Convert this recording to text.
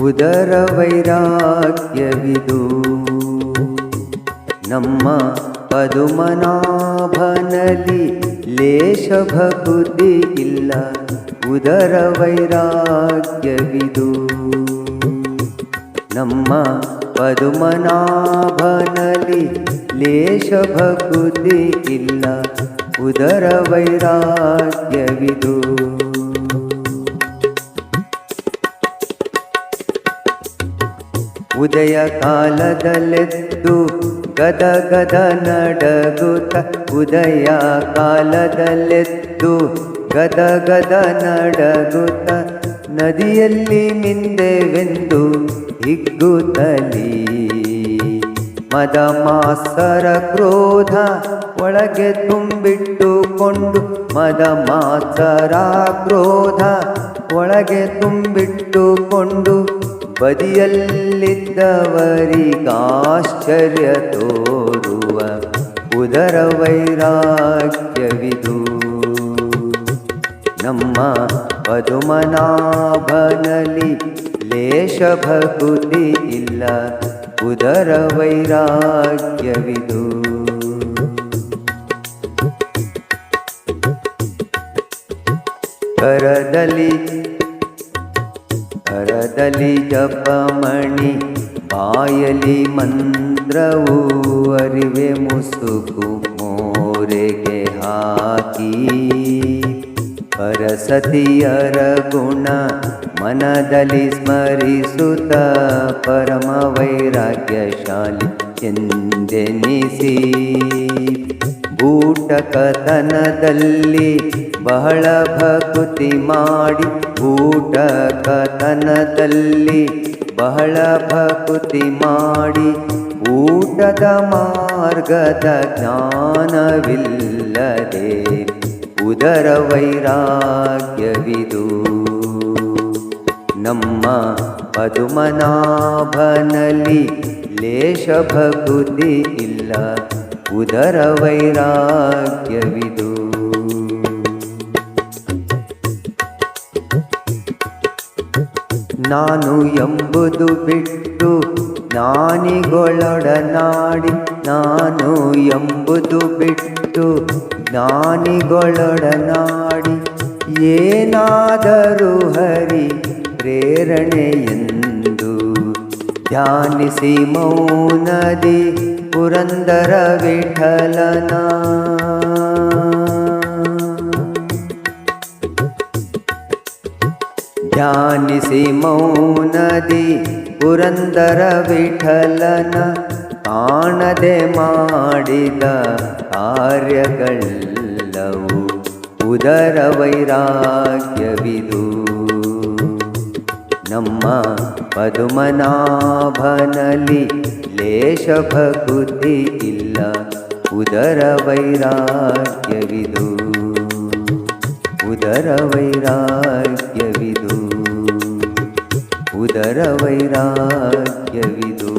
ಉದರ ವೈರಾಗ್ಯವಿದು. ನಮ್ಮ ಪದುಮನಾಭನಲ್ಲಿ ಲೇಷ ಭಕುತಿ ಇಲ್ಲ, ಉದರ ವೈರಾಗ್ಯವಿದು. ನಮ್ಮ ಪದುಮನಾಭನಲ್ಲಿ ಲೇಷ ಭಕುತಿ ಇಲ್ಲ, ಉದರ ವೈರಾಗ್ಯವಿದು. ಉದಯ ಕಾಲದಲ್ಲೆದ್ದು ಗದ ಗದ ನಡಗುತ್ತ, ಉದಯ ಕಾಲದಲ್ಲೆದ್ದು ಗದ ಗದ ನಡಗುತ್ತ, ನದಿಯಲ್ಲಿ ಮಿಂದೆವೆಂದು ಹಿಗ್ಗುತ್ತಲೀ ಮದ ಮಾತ್ಸರ ಕ್ರೋಧ ಒಳಗೆ ತುಂಬಿಟ್ಟುಕೊಂಡು, ಮದ ಮಾತ್ಸರ ಕ್ರೋಧ ಒಳಗೆ ತುಂಬಿಟ್ಟುಕೊಂಡು, ಬದಿಯಲ್ಲಿದ್ದವರಿಗಾಶ್ಚರ್ಯ ತೋರುವ ಉದರ ವೈರಾಗ್ಯವಿದು. ನಮ್ಮ ಪದುಮನಾಭನಲ್ಲಿ ಲೇಷ ಭಕುತಿ ಇಲ್ಲ, ಉದರ ವೈರಾಗ್ಯವಿದು. ಕರದಲ್ಲಿ ಜಪಮಣಿ, ಬಾಯಲಿ ಮಂತ್ರವು, ಅರಿವೆ ಮುಸುಕು ಮೋರೆಗೆ ಹಾಕಿ, ಪರಸತಿಯರ ಗುಣ ಮನದಲ್ಲಿ ಸ್ಮರಿಸುತ್ತ, ಪರಮ ವೈರಾಗ್ಯಶಾಲಿ ಎಂದೆನಿಸಿ, ಬೂಟಕತನದಲ್ಲಿ ಬಹಳ ಭಕುತಿ ಮಾಡಿ, ಬೂಟಕತನದಲ್ಲಿ ಬಹಳ ಭಕುತಿ ಮಾಡಿ, ಊಟದ ಮಾರ್ಗದ ಜ್ಞಾನವಿಲ್ಲದೆ ಉದರ ವೈರಾಗ್ಯವಿದು. ನಮ್ಮ ಪದುಮನಾಭನಲ್ಲಿ ಲೇಷ ಭಕುತಿ ಇಲ್ಲ, ಉದರ ವೈರಾಗ್ಯವಿದು. ನಾನು ಎಂಬುದು ಬಿಟ್ಟು ಜ್ಞಾನಿಗಳೊಡನಾಡಿ, ನಾನು ಎಂಬುದು ಬಿಟ್ಟು ಜ್ಞಾನಿಗಳೊಡನಾಡಿ, ಏನಾದರೂ ಹರಿ ಪ್ರೇರಣೆಯೆಂದು ಧ್ಯಾನಿಸಿ ಮೌನದಿ ಪುರಂದರ ವಿಠಲನ. ಧ್ಯಾನಿಸಿ ಮೌನದಿ ಪುರಂದರ ವಿಠಲನ, ಕಾಣದೆ ಮಾಡಿದ ಕಾರ್ಯಗಳೆಲ್ಲವೂ ಉದರ ವೈರಾಗ್ಯವಿದು. ನಮ್ಮ ಪದುಮನಾಭನಲ್ಲಿ ಲೇಷ ಭಕುತಿ ಇಲ್ಲ, ಉದರ ವೈರಾಗ್ಯವಿದು. ಉದರ ವೈರಾಗ್ಯವಿದು, ಉದರ ವೈರಾಗ್ಯವಿದು.